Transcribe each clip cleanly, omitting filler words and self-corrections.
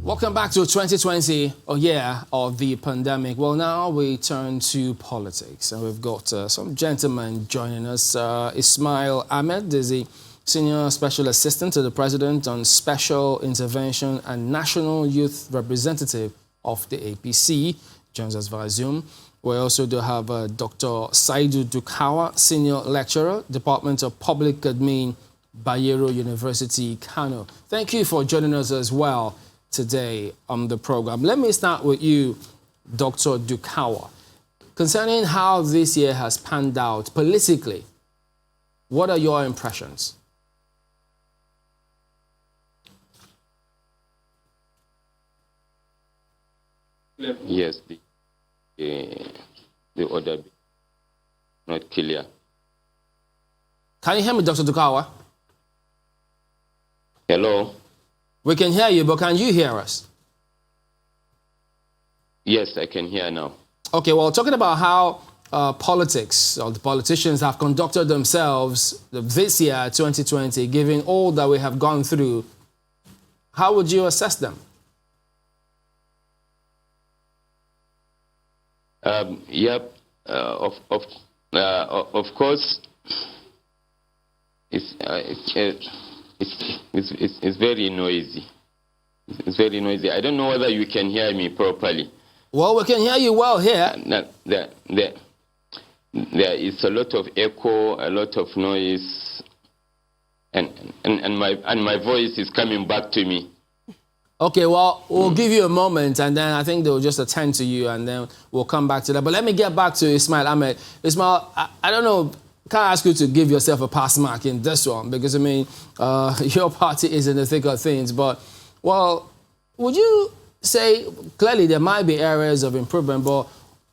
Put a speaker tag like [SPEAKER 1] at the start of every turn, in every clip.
[SPEAKER 1] Welcome back to 2020, a year of the pandemic. Well, now we turn to politics, and we've got some gentlemen joining us. Ismail Ahmed is the Senior Special Assistant to the President on Special Intervention and National Youth Representative of the APC, joins us via Zoom. We also do have Dr. Saidu Dukawa, Senior Lecturer, Department of Public Admin, Bayero University, Kano. Thank you for joining us as well today on the program. Let me start with you, Dr. Dukawa. Concerning how this year has panned out politically, what are your impressions?
[SPEAKER 2] Yes, the order not clear.
[SPEAKER 1] Can you hear me, Dr. Dukawa?
[SPEAKER 2] Hello?
[SPEAKER 1] We can hear you, but can you hear us?
[SPEAKER 2] Yes, I can hear now.
[SPEAKER 1] Okay, well, talking about how politics or the politicians have conducted themselves this year, 2020, given all that we have gone through, how would you assess them?
[SPEAKER 2] Yep, of course, it's very noisy. It's very noisy. I don't know whether you can hear me properly.
[SPEAKER 1] Well, we can hear you well here.
[SPEAKER 2] There is a lot of echo, a lot of noise, and my voice is coming back to me.
[SPEAKER 1] Okay, well, we'll give you a moment, and then I think they'll just attend to you, and then we'll come back to that. But let me get back to Ismail Ahmed. Ismail, I don't know, can I ask you to give yourself a pass mark in this one? Because, I mean, your party is in the thick of things. But, well, would you say, clearly there might be areas of improvement, but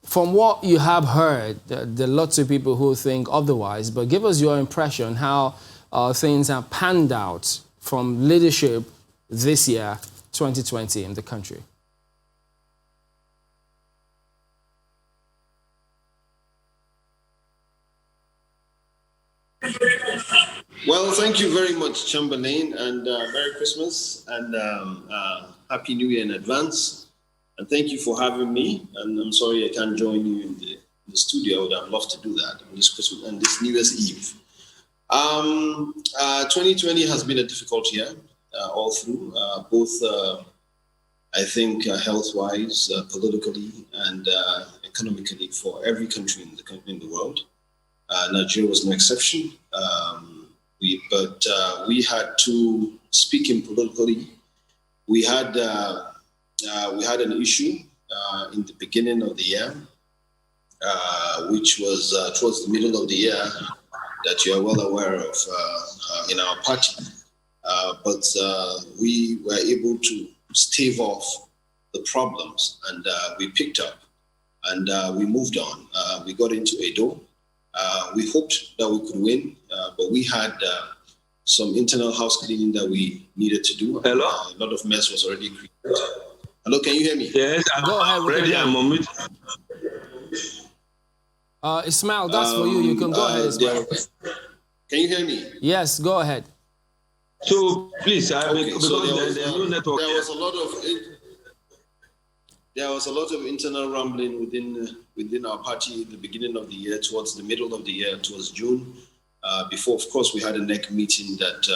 [SPEAKER 1] from what you have heard, there are lots of people who think otherwise. But give us your impression how things have panned out from leadership this year, 2020, in the country.
[SPEAKER 3] Well, thank you very much, Chamberlain, and Merry Christmas and Happy New Year in advance. And thank you for having me. And I'm sorry I can't join you in the studio. I would have loved to do that on this Christmas and this New Year's Eve. 2020 has been a difficult year all through, both I think health-wise, politically, and economically for every country in the world. Nigeria was no exception. But we had to, speaking politically, we had an issue in the beginning of the year, which was towards the middle of the year, that you are well aware of in our party. But we were able to stave off the problems, and we picked up, and we moved on. We got into Edo. We hoped that we could win, but we had some internal house cleaning that we needed to do.
[SPEAKER 4] Hello?
[SPEAKER 3] A lot of mess was already created. Hello, can you hear me?
[SPEAKER 4] Yes,
[SPEAKER 1] Go ahead.
[SPEAKER 4] ready. I'm on mute.
[SPEAKER 1] Ismail, that's for you. You can go ahead, Ismail.
[SPEAKER 3] Can you hear me?
[SPEAKER 1] Yes, go ahead.
[SPEAKER 4] So please, because
[SPEAKER 3] so
[SPEAKER 4] there's no network.
[SPEAKER 3] There was a lot of internal rumbling within our party at the beginning of the year, towards the middle of the year, towards June. Before, of course, we had a NEC meeting that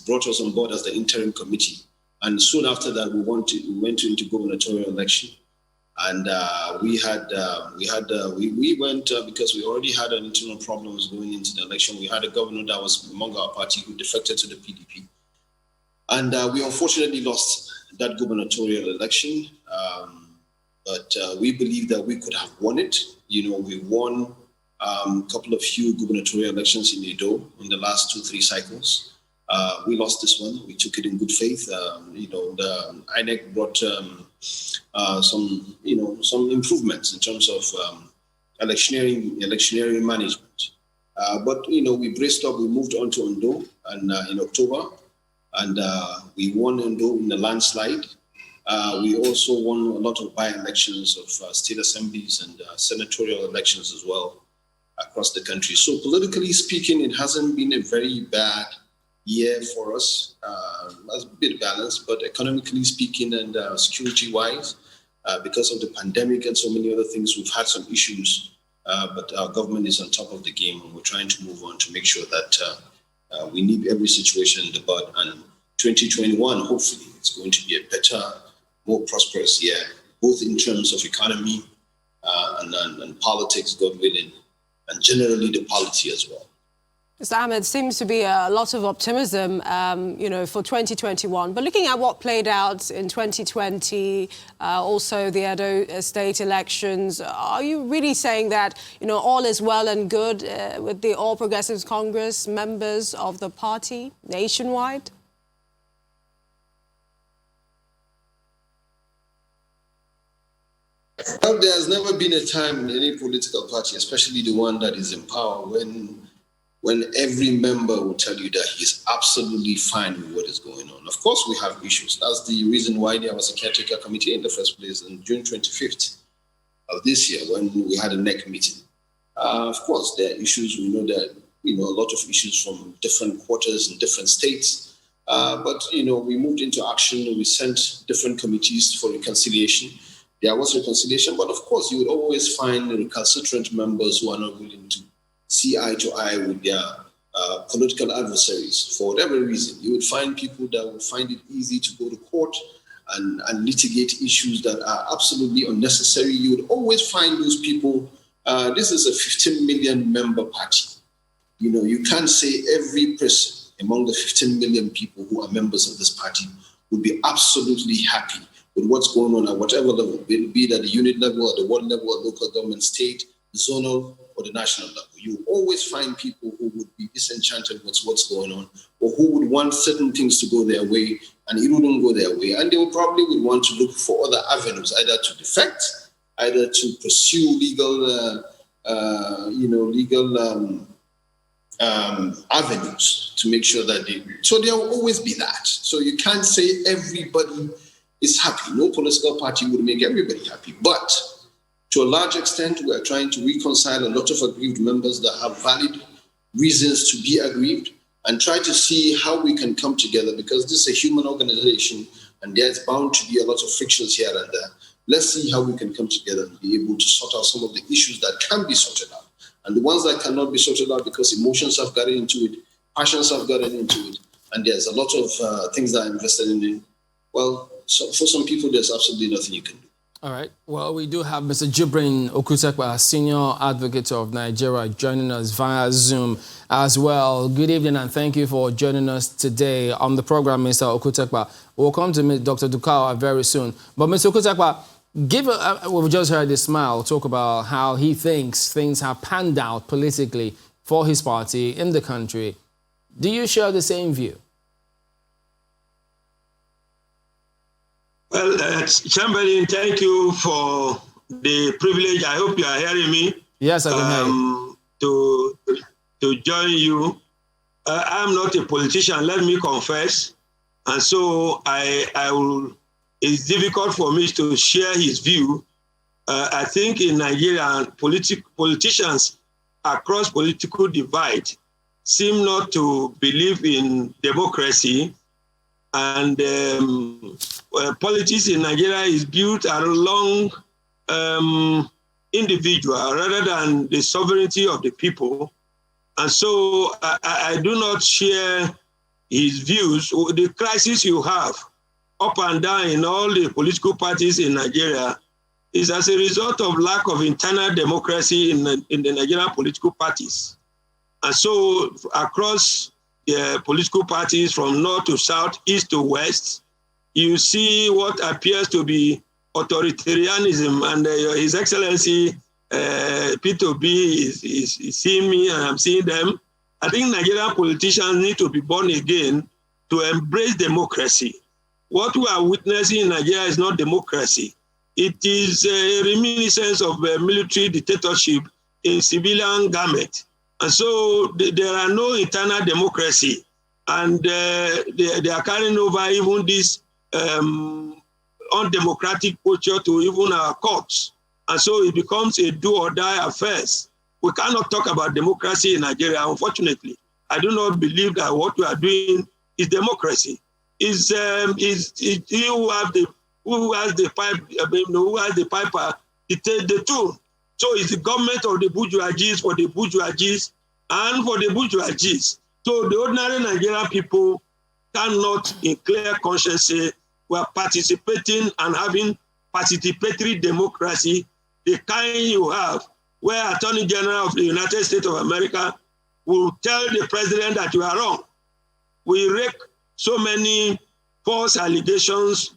[SPEAKER 3] brought us on board as the interim committee. And soon after that, we went into gubernatorial election. And we went because we already had an internal problems going into the election. We had a governor that was among our party who defected to the PDP. And we unfortunately lost that gubernatorial election. But we believe that we could have won it. You know, we won a couple of few gubernatorial elections in Edo in the last 2-3 cycles. We lost this one. We took it in good faith. The INEC brought some improvements in terms of electioneering management. But we braced up. We moved on to Ondo, and in October, and we won Ondo in the landslide. We also won a lot of by-elections of state assemblies and senatorial elections as well across the country. So politically speaking, it hasn't been a very bad year for us. That's a bit balanced, but economically speaking and security-wise, because of the pandemic and so many other things, we've had some issues, but our government is on top of the game, and we're trying to move on to make sure that we nip every situation in the bud. And 2021, hopefully, it's going to be a better, more prosperous year, both in terms of economy and politics, God willing, and generally the polity as well.
[SPEAKER 5] Mr. Ahmed, seems to be a lot of optimism, for 2021. But looking at what played out in 2020, also the Edo state elections, are you really saying that, all is well and good with the All Progressives Congress members of the party nationwide?
[SPEAKER 3] Well, there's never been a time in any political party, especially the one that is in power, when every member will tell you that he's absolutely fine with what is going on. Of course, we have issues. That's the reason why there was a caretaker committee in the first place on June 25th of this year when we had a NEC meeting. Of course, there are issues. We know that, a lot of issues from different quarters and different states. But we moved into action. We sent different committees for reconciliation. There was reconciliation, but of course, you would always find recalcitrant members who are not willing to see eye to eye with their political adversaries for whatever reason. You would find people that would find it easy to go to court and litigate issues that are absolutely unnecessary. You would always find those people. This is a 15 million member party. You can't say every person among the 15 million people who are members of this party would be absolutely happy with what's going on at whatever level, be it at the unit level, at the ward level, at local government, state, zonal, or the national level. You always find people who would be disenchanted with what's going on, or who would want certain things to go their way, and it wouldn't go their way. And they would probably want to look for other avenues, either to defect, either to pursue legal avenues to make sure that so there will always be that. So you can't say everybody is happy. No political party would make everybody happy. But to a large extent, we are trying to reconcile a lot of aggrieved members that have valid reasons to be aggrieved and try to see how we can come together, because this is a human organization and there's bound to be a lot of frictions here and there. Let's see how we can come together and be able to sort out some of the issues that can be sorted out. And the ones that cannot be sorted out because emotions have gotten into it, passions have gotten into it, and there's a lot of things that are invested in it. Well, so for some people, there's absolutely nothing you can do.
[SPEAKER 1] All right. Well, we do have Mr. Jibrin Okutekpa, Senior Advocate of Nigeria, joining us via Zoom as well. Good evening, and thank you for joining us today on the program, Mr. Okutekpa. We'll come to meet Dr. Dukawa very soon. But Mr. Okutekpa, we've just heard Ismail talk about how he thinks things have panned out politically for his party in the country. Do you share the same view?
[SPEAKER 4] Well, Chamberlain, thank you for the privilege. I hope you are hearing me.
[SPEAKER 1] Yes, I can hear you.
[SPEAKER 4] To join you. I'm not a politician, let me confess. And so it's difficult for me to share his view. I think in Nigeria, politicians across political divide seem not to believe in democracy. And politics in Nigeria is built along individual rather than the sovereignty of the people. And so I do not share his views. The crisis you have up and down in all the political parties in Nigeria is as a result of lack of internal democracy in the Nigerian political parties. And so across the political parties from north to south, east to west, you see what appears to be authoritarianism. And His Excellency Peter Obi is seeing me and I'm seeing them. I think Nigerian politicians need to be born again to embrace democracy. What we are witnessing in Nigeria is not democracy. It is a reminiscence of a military dictatorship in civilian garment. And so there are no internal democracy. And they are carrying over even this undemocratic posture to even our courts. And so it becomes a do or die affair. We cannot talk about democracy in Nigeria, unfortunately. I do not believe that what we are doing is democracy. Is he who has the pipe, who has the piper, the tune. So it's the government of the bourgeoisie for the bourgeoisie and for the bourgeoisie. So the ordinary Nigerian people cannot, in clear conscience, say we are participating and having participatory democracy, the kind you have, where Attorney General of the United States of America will tell the president that you are wrong. We rake so many false allegations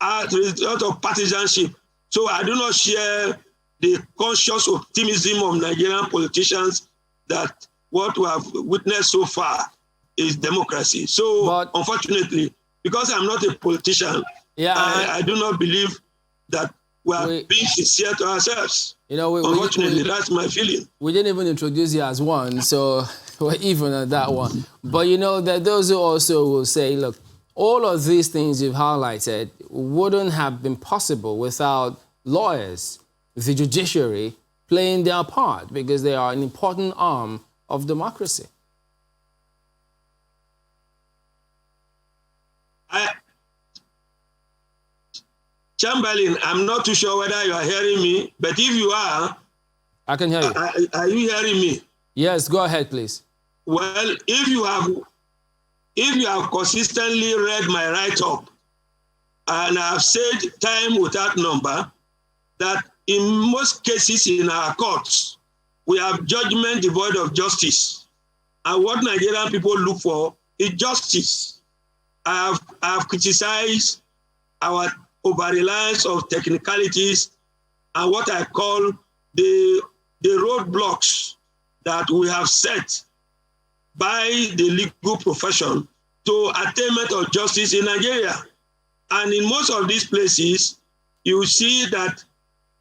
[SPEAKER 4] as a result of partisanship. So I do not share the conscious optimism of Nigerian politicians that what we have witnessed so far is democracy. So unfortunately, because I'm not a politician, I do not believe that we are being sincere to ourselves. Unfortunately, that's my feeling.
[SPEAKER 1] We didn't even introduce you as one, so we're even on that one. But that those who also will say, look, all of these things you've highlighted wouldn't have been possible without lawyers, the judiciary, playing their part, because they are an important arm of democracy.
[SPEAKER 4] Chamberlain, I'm not too sure whether you are hearing me, but if you are,
[SPEAKER 1] I can hear you.
[SPEAKER 4] Are you hearing me?
[SPEAKER 1] Yes, go ahead, please.
[SPEAKER 4] Well, if you have consistently read my write-up, and I've said time without number, that in most cases in our courts, we have judgment devoid of justice. And what Nigerian people look for is justice. I have criticized our over-reliance of technicalities and what I call the roadblocks that we have set by the legal profession to attainment of justice in Nigeria. And in most of these places, you see that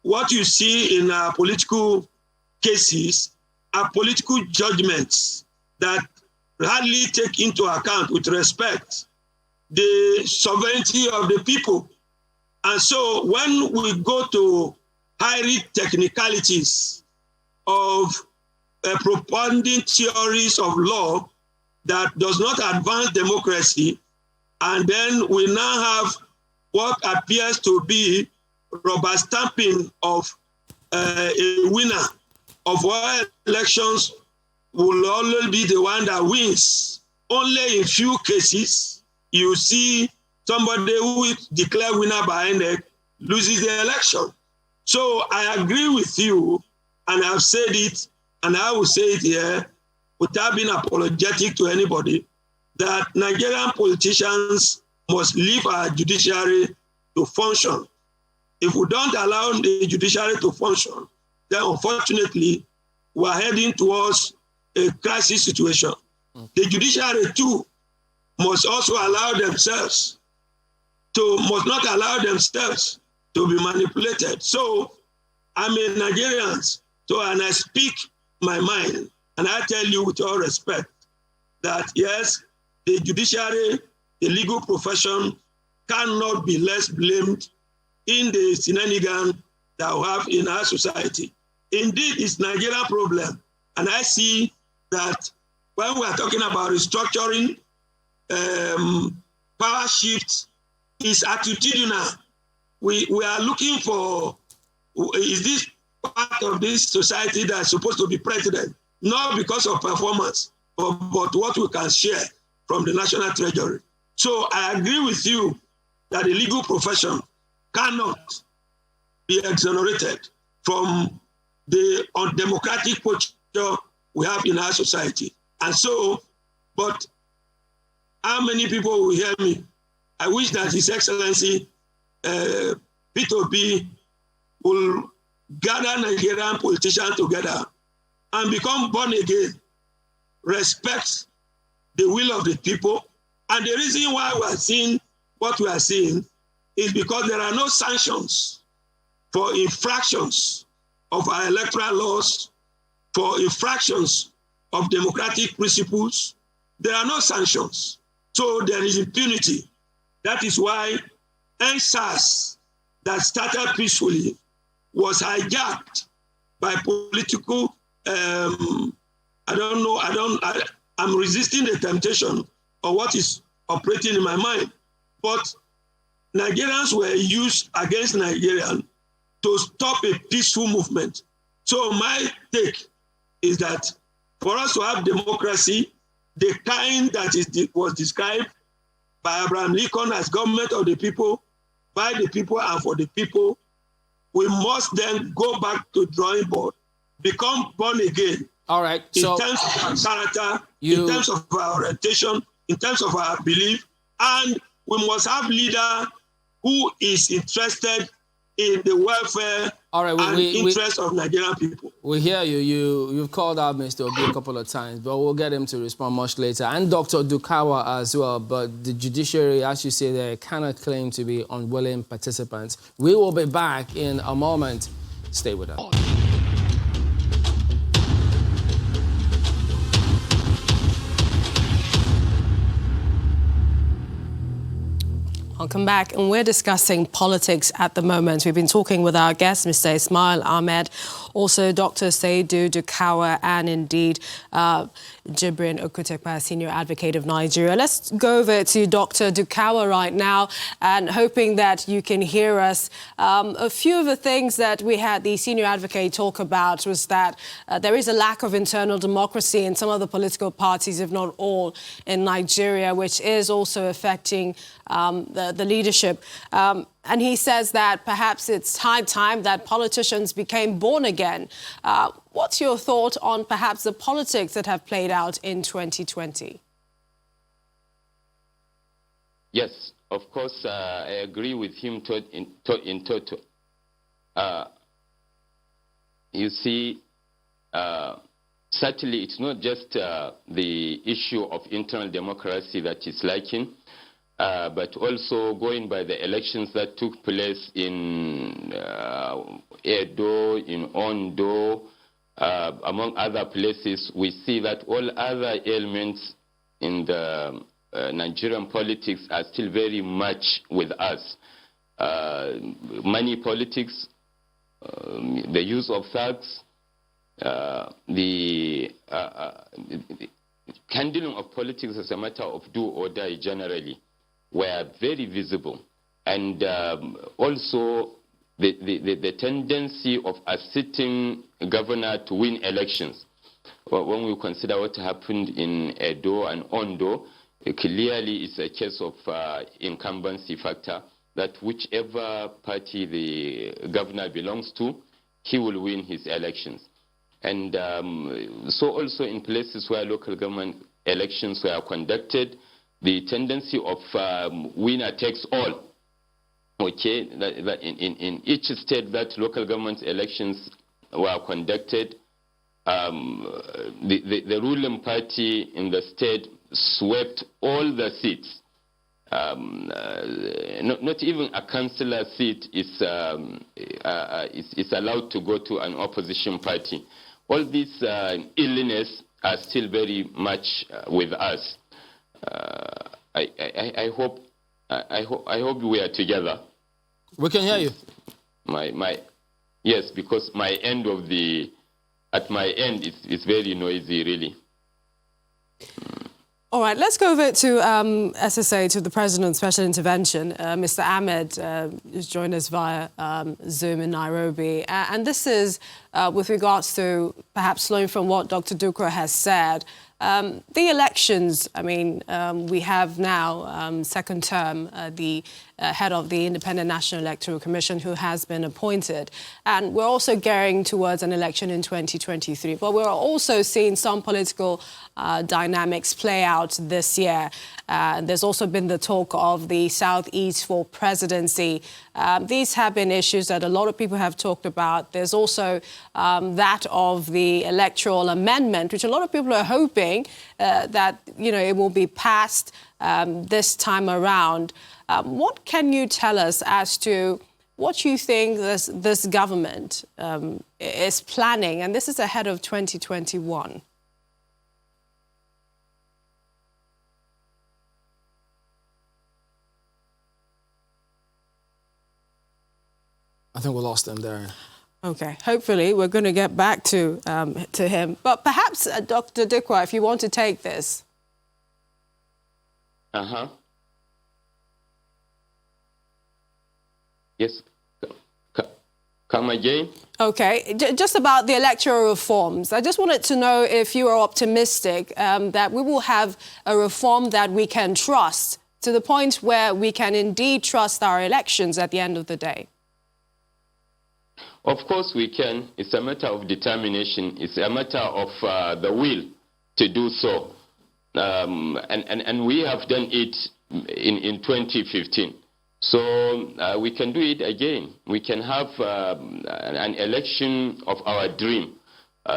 [SPEAKER 4] what you see in our political cases are political judgments that hardly take into account with respect the sovereignty of the people. And so when we go to high technicalities of propounding theories of law that does not advance democracy, and then we now have what appears to be rubber stamping of a winner of all elections will always be the one that wins. Only in few cases you see somebody who is declared winner by INEC loses the election. So I agree with you, and I've said it, and I will say it here without being apologetic to anybody, that Nigerian politicians must leave our judiciary to function. If we don't allow the judiciary to function, then unfortunately, we're heading towards a crisis situation. The judiciary too must also must not allow themselves to be manipulated. So I'm a Nigerian, and I speak my mind, and I tell you with all respect that yes, the judiciary, the legal profession cannot be less blamed in the shenanigans that we have in our society. Indeed, it's Nigerian problem. And I see that when we are talking about restructuring, power shifts, is attitudinal. We are looking for, is this part of this society that's supposed to be president? Not because of performance, but what we can share from the national treasury. So I agree with you that the legal profession cannot be exonerated from the undemocratic posture we have in our society. And so, but how many people will hear me? I wish that His Excellency P2B will gather Nigerian politicians together and become born again, respect the will of the people. And the reason why we are seeing what we are seeing is because there are no sanctions for infractions of our electoral laws, for infractions of democratic principles. There are no sanctions. So there is impunity. That is why NSAS that started peacefully was hijacked by political, I'm resisting the temptation of what is operating in my mind. But Nigerians were used against Nigerians to stop a peaceful movement. So my take is that for us to have democracy, the kind that was described by Abraham Lincoln as government of the people, by the people and for the people, we must then go back to drawing board, become born again.
[SPEAKER 1] All right.
[SPEAKER 4] In
[SPEAKER 1] So
[SPEAKER 4] terms of our character, in terms of our orientation, in terms of our belief, and we must have leader who is interested in the welfare and interest of Nigerian people.
[SPEAKER 1] We hear you. You've called out Mr. Obi a couple of times, but we'll get him to respond much later. And Dr. Dukawa as well. But the judiciary, as you say there, cannot claim to be unwilling participants. We will be back in a moment. Stay with us.
[SPEAKER 5] Welcome back, and we're discussing politics at the moment. We've been talking with our guest, Mr. Ismail Ahmed, also Dr. Saidu Dukawa, and indeed Jibrin Okutekpa, Senior Advocate of Nigeria. Let's go over to Dr. Dukawa right now, and hoping that you can hear us. A few of the things that we had the Senior Advocate talk about was that there is a lack of internal democracy in some of the political parties, if not all, in Nigeria, which is also affecting the leadership. And he says that perhaps it's high time that politicians became born again. What's your thought on perhaps the politics that have played out in 2020?
[SPEAKER 2] Yes, of course, I agree with him in total. You see, certainly it's not just the issue of internal democracy that is lacking, but also going by the elections that took place in Edo, in Ondo, among other places, we see that all other elements in the Nigerian politics are still very much with us. Money politics, the use of thugs, the handling of politics as a matter of do or die generally were very visible. And also the tendency of a sitting governor to win elections. When we consider what happened in Edo and Ondo, clearly it's a case of incumbency factor, that whichever party the governor belongs to, he will win his elections. And so also in places where local government elections were conducted, the tendency of winner takes all. Okay, that in each state that local government elections were conducted, the ruling party in the state swept all the seats. Not even a councillor seat is allowed to go to an opposition party. All these illness are still very much with us. I hope we are together.
[SPEAKER 1] We can hear you.
[SPEAKER 2] Yes, because at my end it's very noisy, really.
[SPEAKER 5] All right, let's go over to SSA, to the President's Special Intervention. Mr. Ahmed has joined us via Zoom in Nairobi. And this is with regards to perhaps learning from what Dr. Dukawa has said. The elections, I mean, we have now second term the head of the Independent National Electoral Commission who has been appointed. And we're also gearing towards an election in 2023. But we're also seeing some political dynamics play out this year. There's also been the talk of the Southeast for presidency. These have been issues that a lot of people have talked about. There's also that of the electoral amendment, which a lot of people are hoping that, you know, it will be passed this time around. What can you tell us as to what you think this government is planning? And this is ahead of 2021.
[SPEAKER 1] I think we lost them there.
[SPEAKER 5] Okay, hopefully we're going to get back to him. But perhaps, Dr. Dikwa, if you want to take this.
[SPEAKER 2] Yes. Come again?
[SPEAKER 5] Okay, just about the electoral reforms. I just wanted to know if you are optimistic that we will have a reform that we can trust to the point where we can indeed trust our elections at the end of the day.
[SPEAKER 2] Of course we can. It's a matter of determination. It's a matter of the will to do so. And we have done it in 2015. So we can do it again. We can have an election of our dream.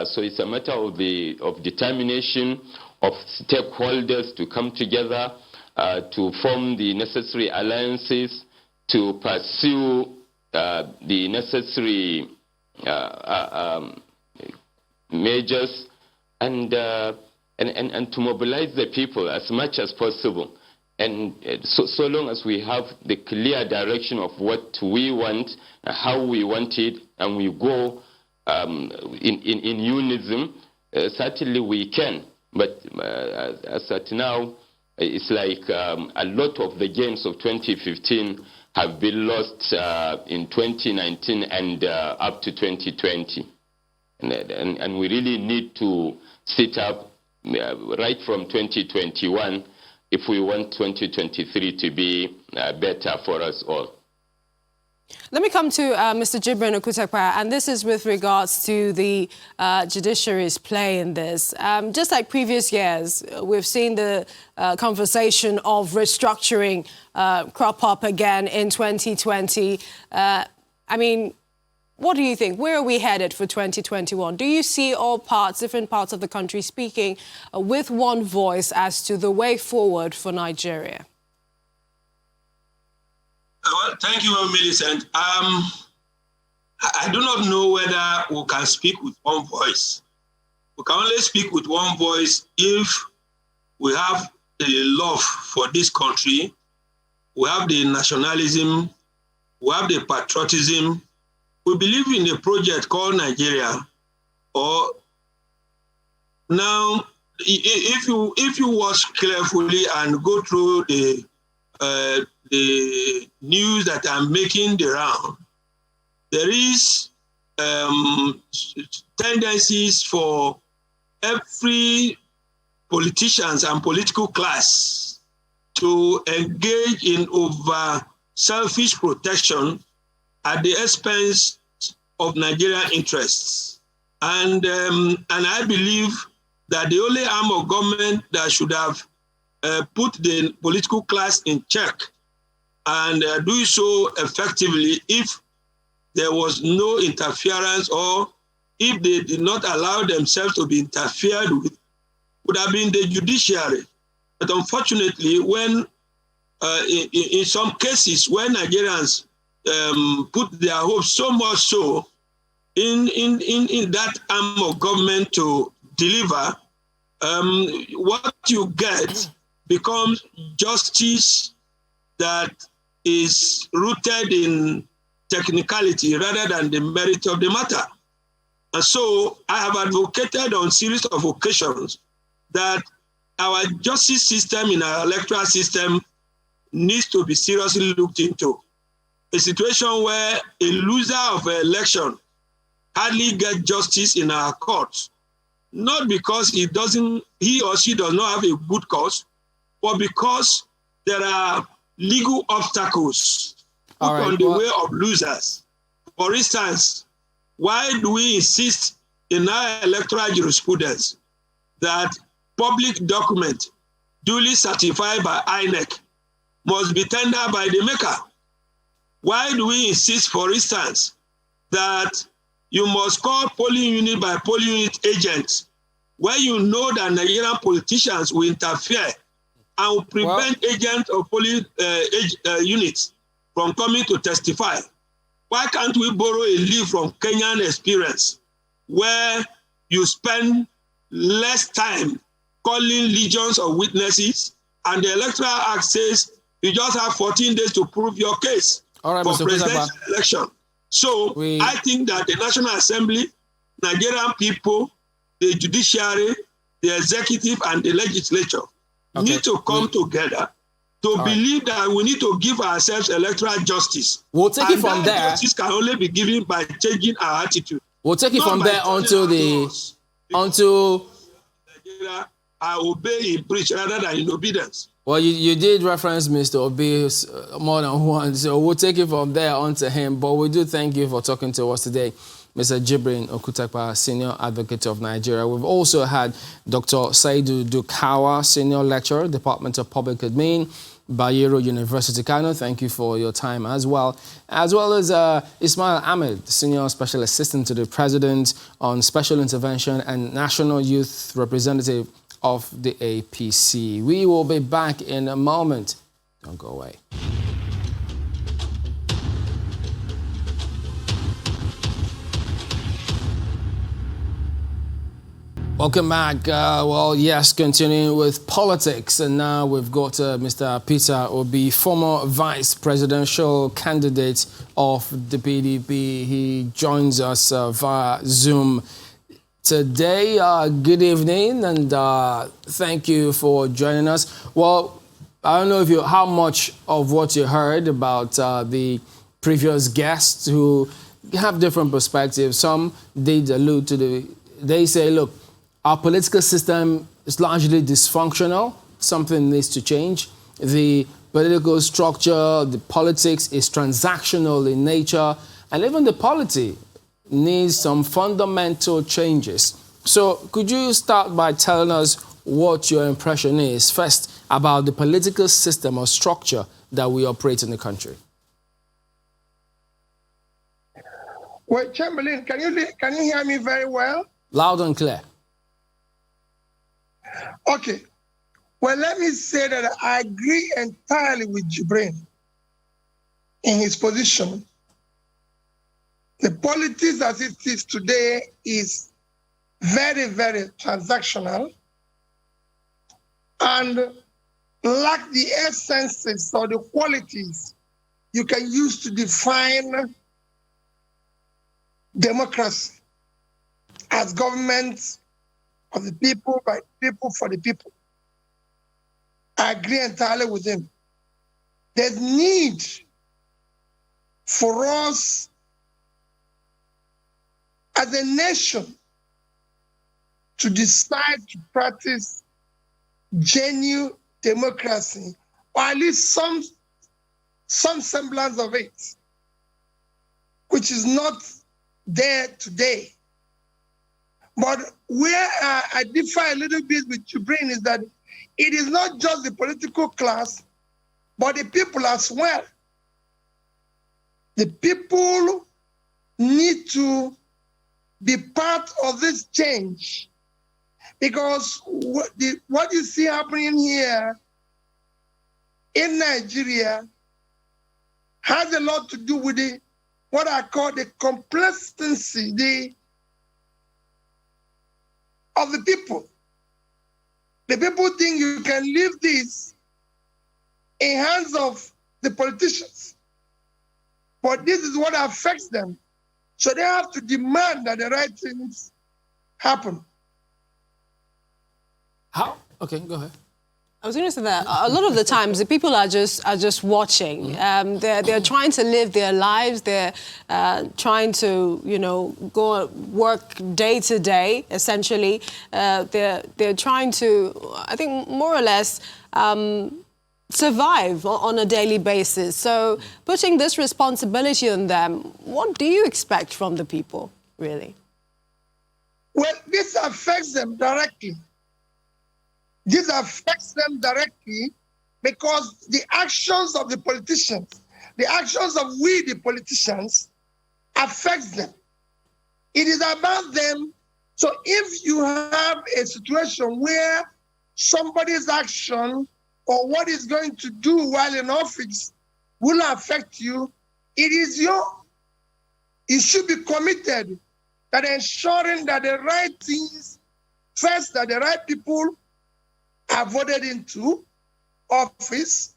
[SPEAKER 2] So it's a matter of determination of stakeholders to come together, to form the necessary alliances, to pursue the necessary measures, and to mobilize the people as much as possible. And so long as we have the clear direction of what we want, how we want it, and we go in unison, certainly we can. But as at now, it's like a lot of the gains of 2015 have been lost in 2019 and up to 2020. And we really need to sit up right from 2021 if we want 2023 to be better for us all.
[SPEAKER 5] Let me come to Mr. Jibrin Okutekpa, and this is with regards to the judiciary's play in this. Just like previous years, we've seen the conversation of restructuring crop up again in 2020. I mean, what do you think? Where are we headed for 2021? Do you see all different parts of the country speaking with one voice as to the way forward for Nigeria?
[SPEAKER 4] Well, thank you, Millicent. I do not know whether we can speak with one voice. We can only speak with one voice if we have the love for this country, we have the nationalism, we have the patriotism. We believe in a project called Nigeria. Or now, if you watch carefully and go through the news that are making the round, there is tendencies for every politicians and political class to engage in over selfish protection at the expense of Nigerian interests. And I believe that the only arm of government that should have put the political class in check and do so effectively if there was no interference or if they did not allow themselves to be interfered with, would have been the judiciary. But unfortunately, when in some cases, when Nigerians put their hopes so much so in that arm of government to deliver, what you get becomes justice that is rooted in technicality rather than the merit of the matter. And so I have advocated on a series of occasions that our justice system in our electoral system needs to be seriously looked into. A situation where a loser of an election hardly gets justice in our courts, not because he or she does not have a good cause, but because there are legal obstacles on the way of losers. For instance, why do we insist in our electoral jurisprudence that public document duly certified by INEC must be tendered by the maker? Why do we insist, for instance, that you must call polling unit by polling unit agents when you know that Nigerian politicians will interfere and will prevent agents of polling units from coming to testify? Why can't we borrow a leaf from Kenyan experience where you spend less time calling legions of witnesses and the Electoral Act says you just have 14 days to prove your case for presidential election? So I think that the National Assembly, Nigerian people, the judiciary, the executive, and the legislature need to come together to believe that we need to give ourselves electoral justice.
[SPEAKER 1] We'll take it from there.
[SPEAKER 4] Justice can only be given by changing our attitude.
[SPEAKER 1] We'll take it from there onto
[SPEAKER 4] Nigeria, I obey in preach rather than in obedience.
[SPEAKER 1] Well, you did reference Mr. Obi more than once, so we'll take it from there onto him. But we do thank you for talking to us today, Mr. Jibrin Okutakpa, Senior Advocate of Nigeria. We've also had Dr. Saidu Dukawa, Senior Lecturer, Department of Public Admin, Bayero University, Kano. Thank you for your time as well as Ismail Ahmed, Senior Special Assistant to the President on Special Intervention and National Youth Representative of the APC. We will be back in a moment. Don't go away. Welcome back. Well, yes, continuing with politics. And now we've got Mr. Peter Obi, former vice presidential candidate of the PDP. He joins us via Zoom today. Good evening, and thank you for joining us. Well, I don't know how much of what you heard about the previous guests who have different perspectives. Some did allude to they say, look, our political system is largely dysfunctional. Something needs to change. The political structure, the politics is transactional in nature, and even the polity needs some fundamental changes. So could you start by telling us what your impression is, first, about the political system or structure that we operate in the country?
[SPEAKER 6] Well, Chamberlain, can you hear me very well?
[SPEAKER 1] Loud and clear.
[SPEAKER 6] Okay. Well, let me say that I agree entirely with Jibrin in his position. The politics as it is today is very, very transactional and lack the essences or the qualities you can use to define democracy as government of the people, by people, for the people. I agree entirely with him. There's need for us as a nation to decide to practice genuine democracy, or at least some semblance of it, which is not there today. But where I differ a little bit with Jibrin is that it is not just the political class, but the people as well. The people need to be part of this change, because what you see happening here in Nigeria has a lot to do with what I call the complacency of the people. The people think you can leave this in hands of the politicians, but this is what affects them. So they have to demand that the right things happen.
[SPEAKER 1] How? Okay, go ahead.
[SPEAKER 5] I was going to say that a lot of the times the people are just watching. They're trying to live their lives. They're trying to go work day to day. Essentially, they're trying to, I think, more or less survive on a daily basis. So putting this responsibility on them, what do you expect from the people, really?
[SPEAKER 6] Well, this affects them directly. This affects them directly because the actions of the politicians, the actions of we, the politicians, affects them. It is about them. So if you have a situation where somebody's action or what he's going to do while in office will affect you, you should be committed that ensuring that the right things, first, that the right people are voted into office.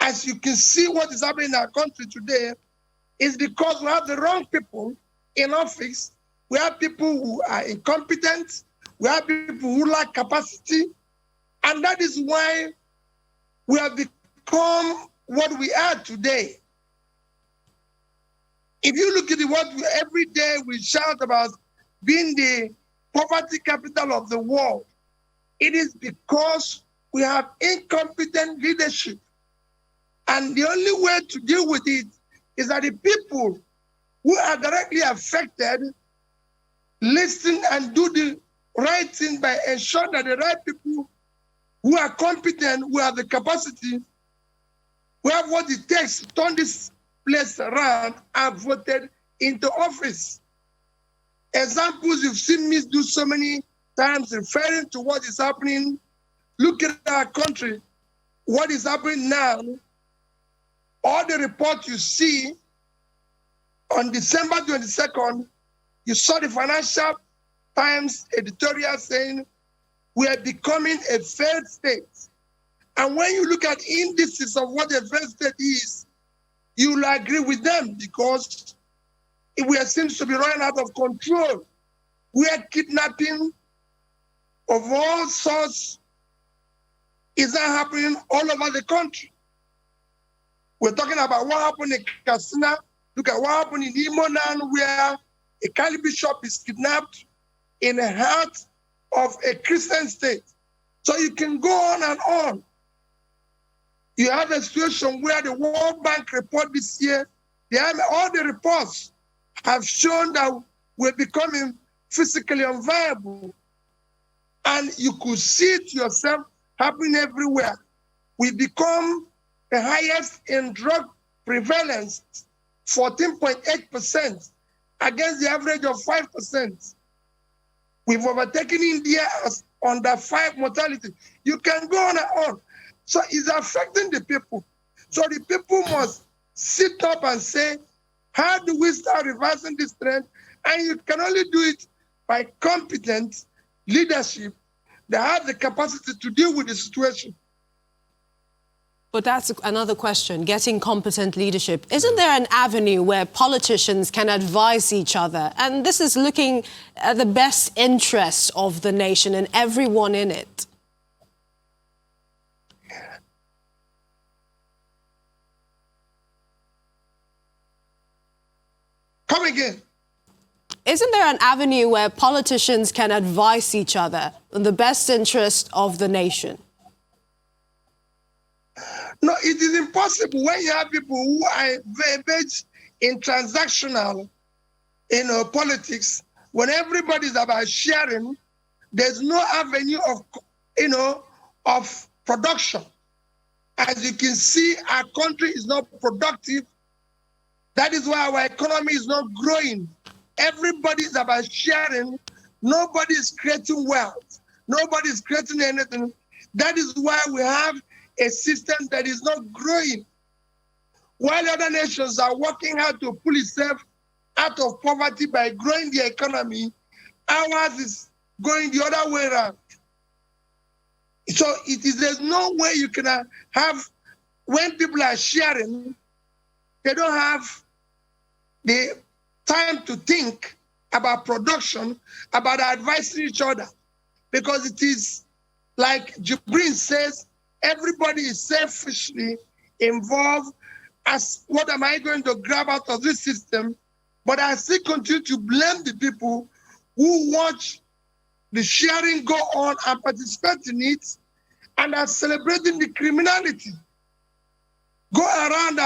[SPEAKER 6] As you can see what is happening in our country today, is because we have the wrong people in office. We have people who are incompetent. We have people who lack capacity. And that is why we have become what we are today. If you look at every day we shout about being the poverty capital of the world, it is because we have incompetent leadership. And the only way to deal with it is that the people who are directly affected listen and do the right thing by ensuring that the right people who are competent, who have the capacity, who have what it takes to turn this place around, are voted into office. Examples you've seen me do so many times referring to what is happening. Look at our country, what is happening now. All the reports you see on December 22nd, you saw the Financial Times editorial saying we are becoming a failed state. And when you look at indices of what a failed state is, you will agree with them because we seems to be running out of control. We are kidnapping of all sorts is that happening all over the country. We're talking about what happened in Katsina. Look at what happened in Imo now, where a Kali bishop is kidnapped in the heart of a Christian state. So you can go on and on. You have a situation where the World Bank report this year, all the reports have shown that we're becoming physically unviable. And you could see it yourself happening everywhere. We become the highest in drug prevalence, 14.8% against the average of 5%. We've overtaken India as under 5 mortality. You can go on and on. So it's affecting the people. So the people must sit up and say, how do we start reversing this trend? And you can only do it by competent leadership that have the capacity to deal with the situation.
[SPEAKER 5] But that's another question, getting competent leadership. Isn't there an avenue where politicians can advise each other? And this is looking at the best interests of the nation and everyone in it.
[SPEAKER 6] Come again.
[SPEAKER 5] Isn't there an avenue where politicians can advise each other in the best interest of the nation?
[SPEAKER 6] No, it is impossible when you have people who are engaged in transactional, politics. When everybody's about sharing, there's no avenue of, of production. As you can see, our country is not productive. That is why our economy is not growing. Everybody is about sharing. Nobody is creating wealth. Nobody is creating anything. That is why we have a system that is not growing. While other nations are working hard to pull itself out of poverty by growing the economy, ours is going the other way around. So there's no way you can have, when people are sharing, they don't have the time to think about production, about advising each other. Because it is like Jibrin says, everybody is selfishly involved as what am I going to grab out of this system? But I still continue to blame the people who watch the sharing go on and participate in it and are celebrating the criminality. Go around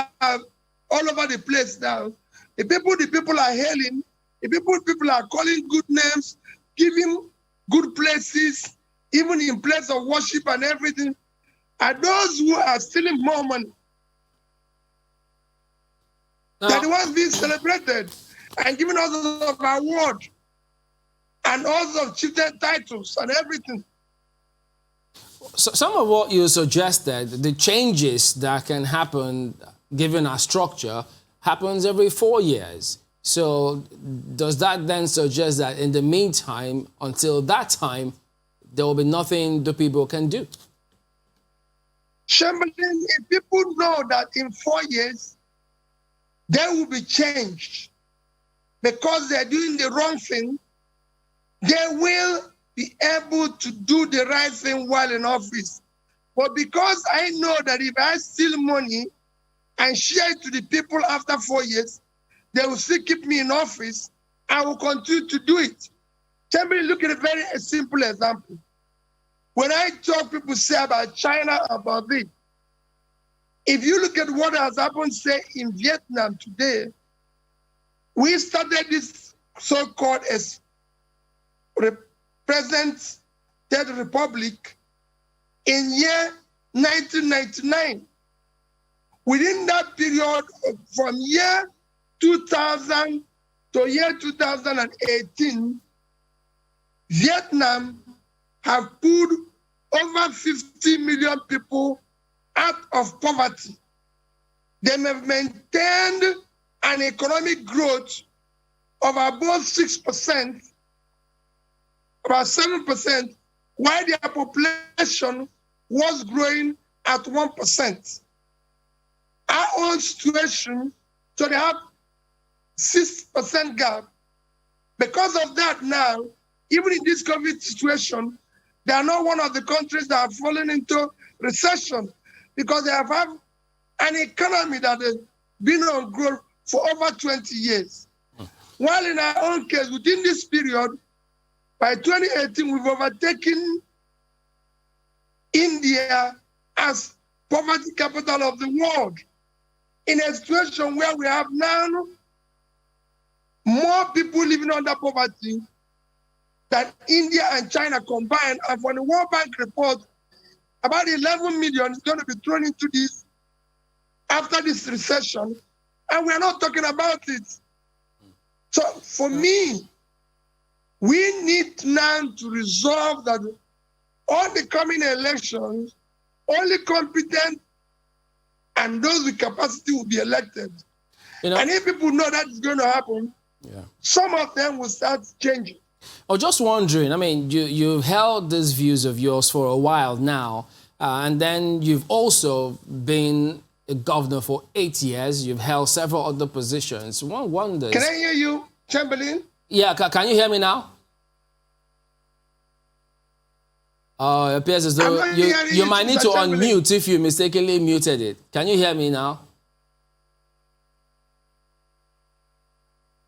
[SPEAKER 6] all over the place now. The people are hailing, the people are calling good names, giving good places, even in place of worship and everything, are those who are stealing more money. They're the ones being celebrated and given all sorts of awards and all sorts of chieftain titles and everything.
[SPEAKER 1] So some of what you suggested, the changes that can happen given our structure, happens every 4 years. So does that then suggest that in the meantime, until that time, there will be nothing the people can do?
[SPEAKER 6] Chamberlain, if people know that in 4 years, they will be changed because they're doing the wrong thing. They will be able to do the right thing while in office. But because I know that if I steal money and share it to the people after 4 years, they will still keep me in office, I will continue to do it. Let me look at a very simple example. When I talk, people say about China, about this. If you look at what has happened, say, in Vietnam today, we started this so-called as present Third Republic in year 1999. Within that period, from year 2000 to year 2018, Vietnam have put over 50 million people out of poverty. They have maintained an economic growth of about 6%, about 7%, while their population was growing at 1%. Our own situation, so they have 6% gap. Because of that now, even in this COVID situation, they are not one of the countries that have fallen into recession because they have an economy that has been on growth for over 20 years. While in our own case, within this period, by 2018, we've overtaken India as poverty capital of the world. In a situation where we have now more people living under poverty than India and China combined, and for the World Bank report, about 11 million is going to be thrown into this after this recession, and we're not talking about it. So for me, we need now to resolve that all the coming elections, only competent and those with capacity will be elected. And if people know that is going to happen, some of them will start changing.
[SPEAKER 1] I was just wondering, I mean, you've held these views of yours for a while now, and then you've also been a governor for 8 years. You've held several other positions. One wonders...
[SPEAKER 6] Can I hear you, Chamberlain?
[SPEAKER 1] Yeah, can you hear me now? Oh, it appears as though you might need to unmute if you mistakenly muted it. Can you hear me now?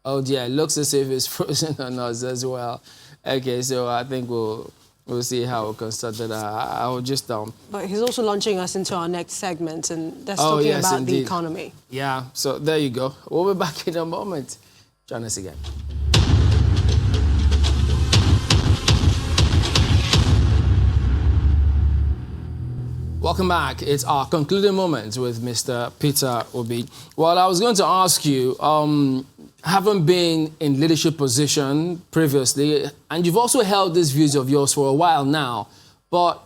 [SPEAKER 1] Oh dear, it looks as if it's frozen on us as well. Okay, so I think we'll see how we can start that. I will just
[SPEAKER 5] But he's also launching us into our next segment, and that's talking about indeed. The economy.
[SPEAKER 1] Yeah, so there you go. We'll be back in a moment. Join us again. Welcome back. It's our concluding moment with Mr. Peter Obi. Well, I was going to ask you, having been in leadership position previously, and you've also held these views of yours for a while now, but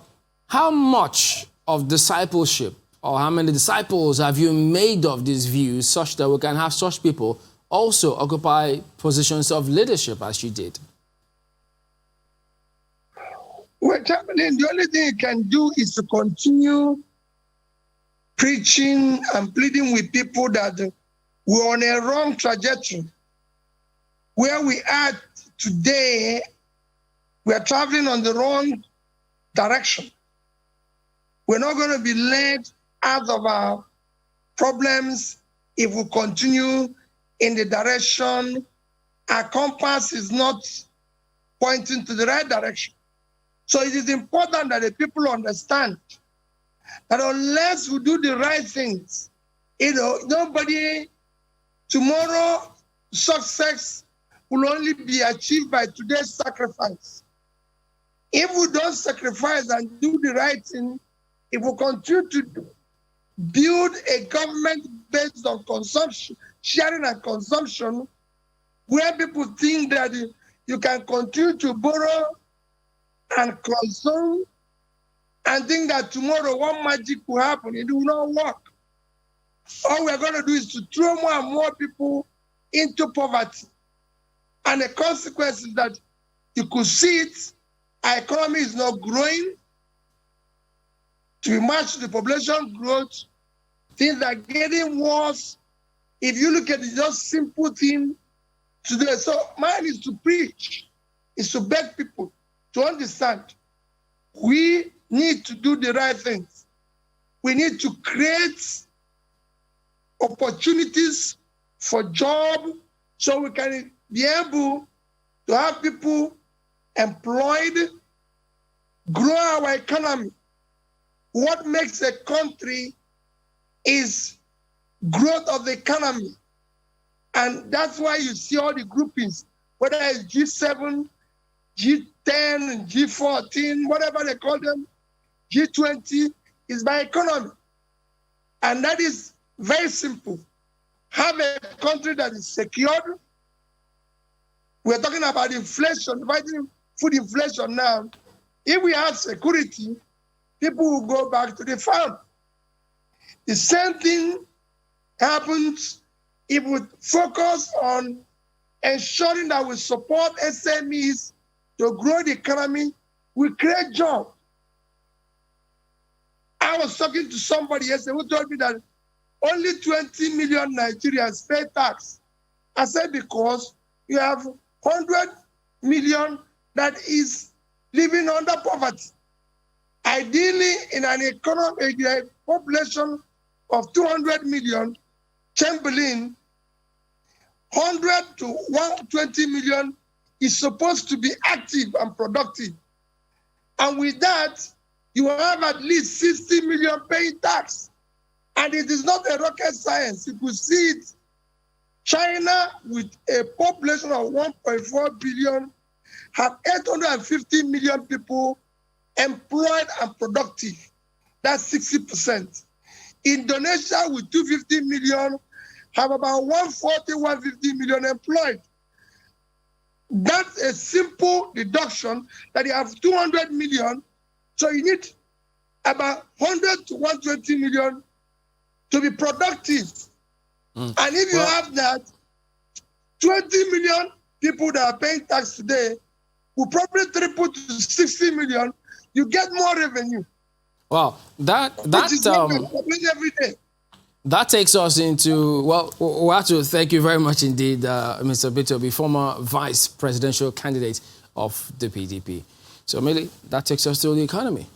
[SPEAKER 1] how much of discipleship or how many disciples have you made of these views such that we can have such people also occupy positions of leadership as you did?
[SPEAKER 6] Well, Chamberlain, the only thing you can do is to continue preaching and pleading with people that we're on a wrong trajectory. Where we are today, we are traveling on the wrong direction. We're not going to be led out of our problems if we continue in the direction. Our compass is not pointing to the right direction. So it is important that the people understand that unless we do the right things, nobody, tomorrow success will only be achieved by today's sacrifice. If we don't sacrifice and do the right thing, if we continue to build a government based on consumption, sharing and consumption, where people think that you can continue to borrow and consume and think that tomorrow one magic will happen, it will not work. All we're going to do is to throw more and more people into poverty. And the consequence is that you could see it, our economy is not growing. To match the population growth, things are getting worse. if you look at it, just simple thing to do. So mine is to preach, is to beg people to understand. We need to do the right things. We need to create opportunities for job so we can be able to have people employed, grow our economy. What makes a country is growth of the economy. And that's why you see all the groupings, whether it's G7, G10, G14, whatever they call them, G20, is by economy. And that is very simple. Have a country that is secured. We're talking about inflation, fighting food inflation now. If we have security, people will go back to the farm. The same thing happens if we focus on ensuring that we support SMEs to grow the economy. We create jobs. I was talking to somebody yesterday who told me that only 20 million Nigerians pay tax. I said, because you have 100 million that is living under poverty. Ideally, in an economy, a population of 200 million, Chamberlain, 100 to 120 million is supposed to be active and productive. And with that, you have at least 60 million paying tax. And it is not a rocket science. You could see it. China, with a population of 1.4 billion, have 850 million people employed and productive. That's 60%. Indonesia, with 250 million, have about 140, 150 million employed. That's a simple deduction that you have 200 million, so you need about 100 to 120 million to be productive. And if you have that, 20 million people that are paying tax today will probably triple to 60 million. You get more revenue.
[SPEAKER 1] Wow, that
[SPEAKER 6] every day.
[SPEAKER 1] That takes us into, well, we have to thank you very much indeed, Mr. Peter Obi, former vice presidential candidate of the PDP. So, Millie, that takes us to the economy.